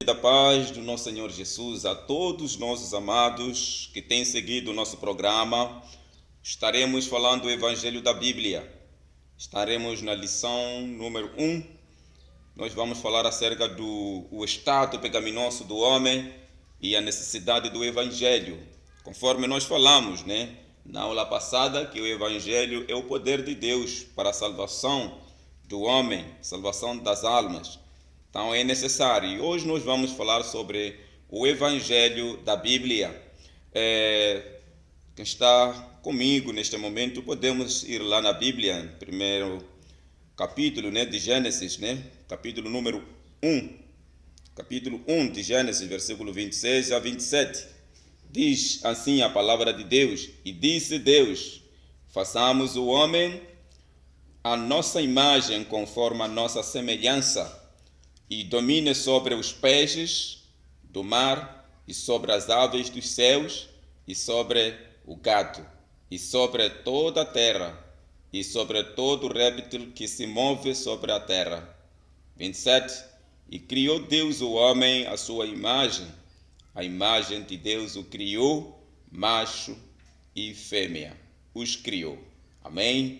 da paz do nosso Senhor Jesus a todos os nossos amados que têm seguido o nosso programa. Estaremos falando do Evangelho da Bíblia. Estaremos na lição número 1. Nós vamos falar acerca do estado pecaminoso do homem e a necessidade do Evangelho. Conforme nós falamos, na aula passada, que o Evangelho é o poder de Deus para a salvação do homem, salvação das almas. Então é necessário. E hoje nós vamos falar sobre o Evangelho da Bíblia. Quem está comigo neste momento, podemos ir lá na Bíblia, primeiro capítulo de Gênesis, capítulo número 1. Capítulo 1 de Gênesis, versículo 26 a 27. Diz assim a palavra de Deus: E disse Deus: façamos o homem à nossa imagem, conforme a nossa semelhança, e domine sobre os peixes do mar, e sobre as aves dos céus, e sobre o gado, e sobre toda a terra, e sobre todo réptil que se move sobre a terra. 27. E criou Deus o homem à sua imagem, a imagem de Deus o criou, macho e fêmea os criou. Amém?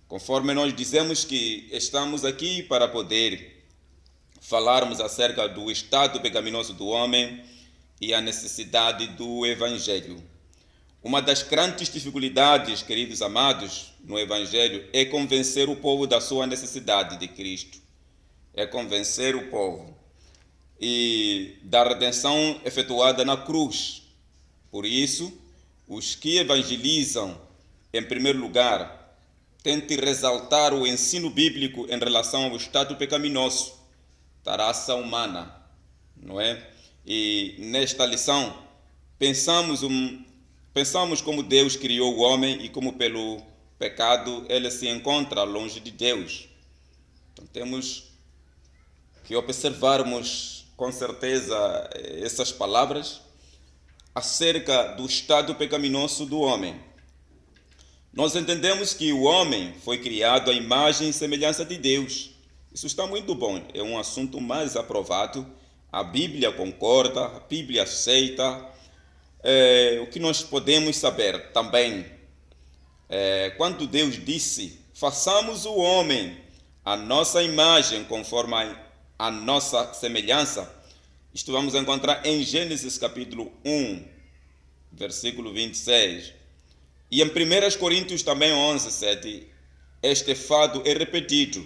Conforme nós dizemos que estamos aqui para poder falarmos acerca do estado pecaminoso do homem e a necessidade do Evangelho. Uma das grandes dificuldades, queridos amados, no Evangelho é convencer o povo da sua necessidade de Cristo. É convencer o povo e da redenção efetuada na cruz. Por isso, os que evangelizam, em primeiro lugar, tentem ressaltar o ensino bíblico em relação ao estado pecaminoso da raça humana, não é? E nesta lição pensamos como Deus criou o homem e como pelo pecado ele se encontra longe de Deus. Então temos que observarmos com certeza essas palavras acerca do estado pecaminoso do homem. Nós entendemos que o homem foi criado à imagem e semelhança de Deus. Isso está muito bom, é um assunto mais aprovado. A Bíblia concorda, a Bíblia aceita. O que nós podemos saber também, quando Deus disse: façamos o homem à nossa imagem, conforme a nossa semelhança, isto vamos encontrar em Gênesis capítulo 1, versículo 26. E em 1 Coríntios também 11, 7, este fato é repetido.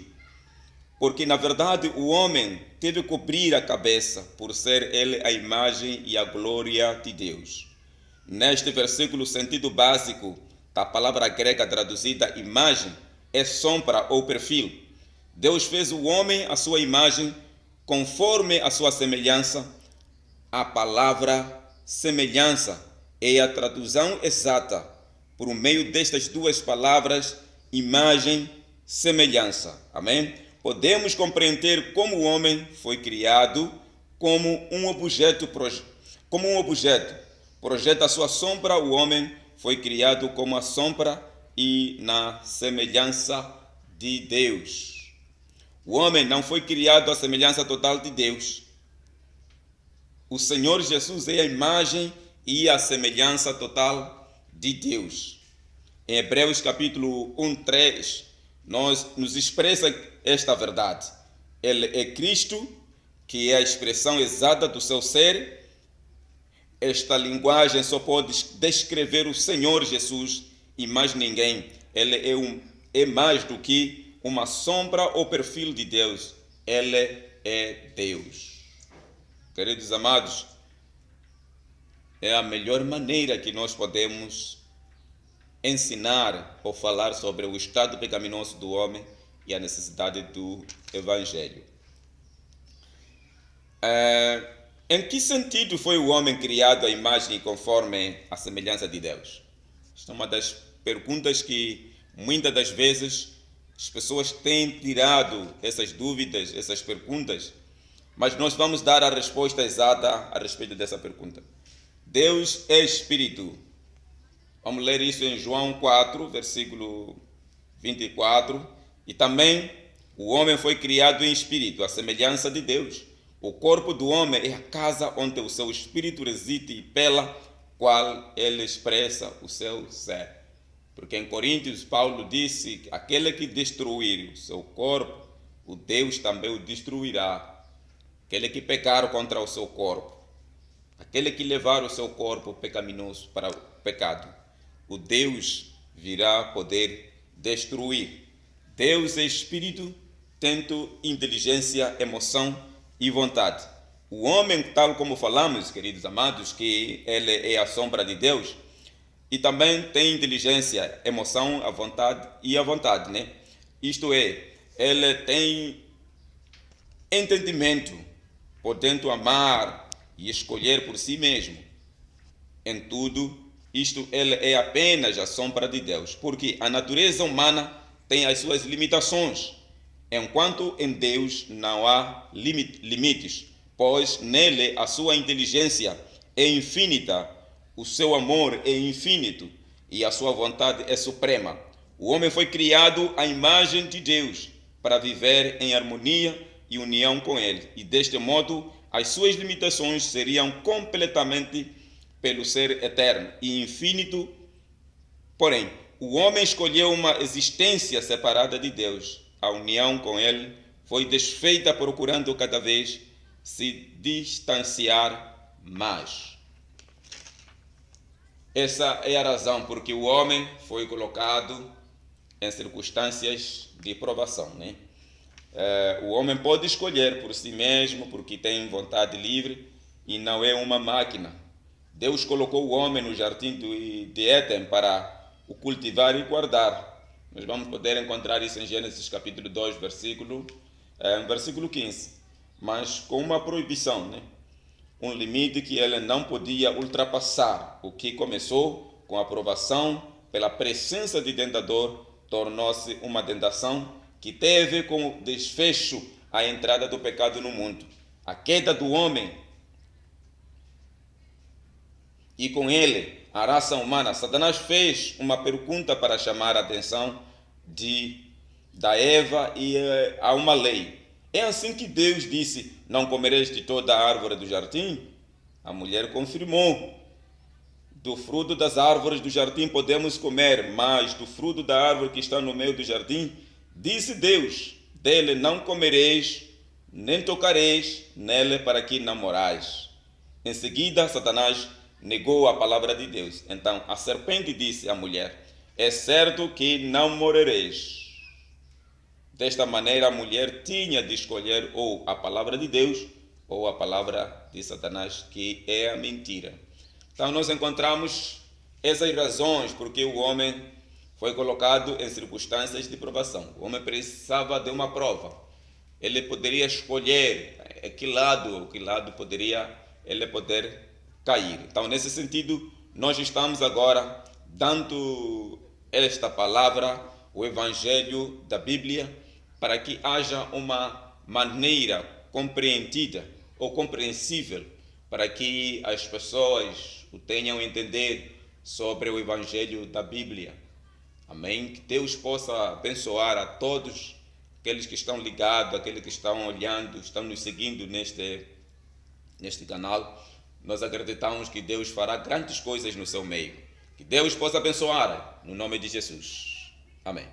Porque, na verdade, o homem deve cobrir a cabeça, por ser ele a imagem e a glória de Deus. Neste versículo, o sentido básico da palavra grega traduzida imagem é sombra ou perfil. Deus fez o homem à sua imagem, conforme a sua semelhança. A palavra semelhança é a tradução exata, por meio destas duas palavras, imagem, semelhança. Amém? Podemos compreender como o homem foi criado como um objeto. Projeta a sua sombra, o homem foi criado como a sombra e na semelhança de Deus. O homem não foi criado à semelhança total de Deus. O Senhor Jesus é a imagem e a semelhança total de Deus. Em Hebreus capítulo 1, 3, nos expressa esta verdade. Ele é Cristo, que é a expressão exata do seu ser. Esta linguagem só pode descrever o Senhor Jesus e mais ninguém. Ele é mais do que uma sombra ou perfil de Deus. Ele é Deus. Queridos amados, é a melhor maneira que nós podemos ensinar ou falar sobre o estado pecaminoso do homem e a necessidade do Evangelho. Em que sentido foi o homem criado à imagem e conforme a semelhança de Deus? Esta é uma das perguntas que muitas das vezes as pessoas têm tirado essas dúvidas, essas perguntas, mas nós vamos dar a resposta exata a respeito dessa pergunta. Deus é Espírito. Vamos ler isso em João 4, versículo 24. E também o homem foi criado em espírito, à semelhança de Deus. O corpo do homem é a casa onde o seu espírito reside e pela qual ele expressa o seu ser. Porque em Coríntios, Paulo disse que aquele que destruir o seu corpo, o Deus também o destruirá. Aquele que pecar contra o seu corpo, aquele que levar o seu corpo pecaminoso para o pecado, o Deus virá poder destruir. Deus é espírito, tendo inteligência, emoção e vontade. O homem, tal como falamos, queridos amados, que ele é a sombra de Deus, e também tem inteligência, emoção, a vontade, né? Isto é, ele tem entendimento, podendo amar e escolher por si mesmo. Em tudo, isto ele é apenas a sombra de Deus, porque a natureza humana tem as suas limitações, enquanto em Deus não há limites, pois nele a sua inteligência é infinita, o seu amor é infinito e a sua vontade é suprema. O homem foi criado à imagem de Deus para viver em harmonia e união com ele, e deste modo as suas limitações seriam completamente pelo ser eterno e infinito. Porém, o homem escolheu uma existência separada de Deus. A união com ele foi desfeita procurando cada vez se distanciar mais. Essa é a razão por que o homem foi colocado em circunstâncias de provação, né? O homem pode escolher por si mesmo, porque tem vontade livre e não é uma máquina. Deus colocou o homem no jardim de Éden para o cultivar e guardar. Nós vamos poder encontrar isso em Gênesis capítulo 2, versículo 15. Mas com uma proibição, né? Um limite que ele não podia ultrapassar. O que começou com a aprovação pela presença de tentador, tornou-se uma tentação que teve como desfecho a entrada do pecado no mundo, a queda do homem, e com ele a raça humana. Satanás fez uma pergunta para chamar a atenção da Eva e a uma lei. É assim que Deus disse: não comereis de toda a árvore do jardim? A mulher confirmou: do fruto das árvores do jardim podemos comer, mas do fruto da árvore que está no meio do jardim, disse Deus, dele não comereis, nem tocareis nele, para que não morais. Em seguida, Satanás negou a palavra de Deus. Então a serpente disse à mulher: é certo que não morrereis. Desta maneira, a mulher tinha de escolher ou a palavra de Deus ou a palavra de Satanás, que é a mentira. Então nós encontramos essas razões porque o homem foi colocado em circunstâncias de provação. O homem precisava de uma prova. Ele poderia escolher que lado poderia ele poder cair. Então, nesse sentido, nós estamos agora dando esta palavra, o Evangelho da Bíblia, para que haja uma maneira compreendida ou compreensível, para que as pessoas o tenham a entender sobre o Evangelho da Bíblia. Amém? Que Deus possa abençoar a todos aqueles que estão ligados, aqueles que estão olhando, estão nos seguindo neste canal. Nós acreditamos que Deus fará grandes coisas no seu meio. Que Deus possa abençoar, no nome de Jesus. Amém.